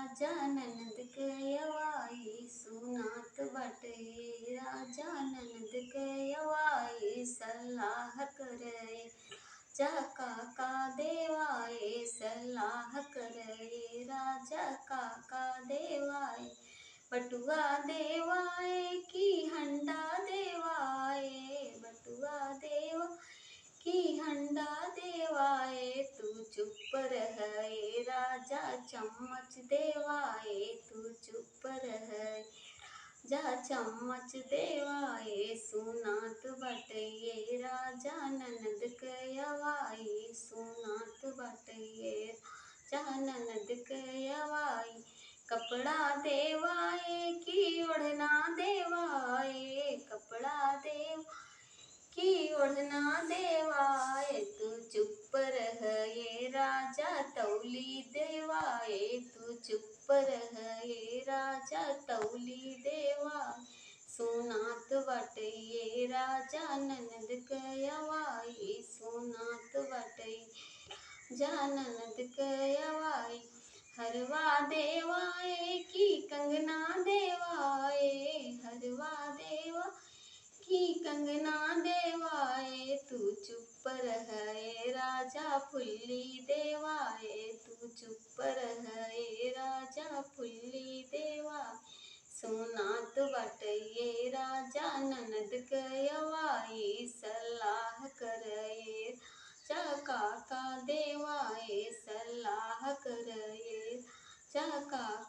राजा ननद के यवाई सुनात बटे। राजा ननद के यवाई सलाह करे। जा काका देवाए सलाह करे। राजा काका देवाए बटुआ देवाए की हंडा देवाए। बटुआ देवा की हंडा देवाए तू चुप रहे। राजा चम्मच देवाए तू चुप रहे। जा चम्मच देवाए सुनात बटइये। राजा ननद के यवाई सुनात बटइये। राजा ननद के यवाई कपड़ा देवाए की ओढ़ना देवाए। कपड़ा देव की ओढ़ना देवाए तू चुप रहे। राजा तौली देवाए तू चुप रहे। राजा तौली देवाए सुनात बटइये। राजा ननद के यवाई सुनात बटइये। जा ननद के यवाई हरवा देवाए की कंगना देवाए। हरवा देवा की कंगना देवाए तू चुप रहे। राजा फुल्ली देवाए तू चुप रहे। राजा फुल्ली देवाए सुनात बटइये। राजा ननद के यवाई सलाह करे। जा काका देवाए सलाह करे। जा काका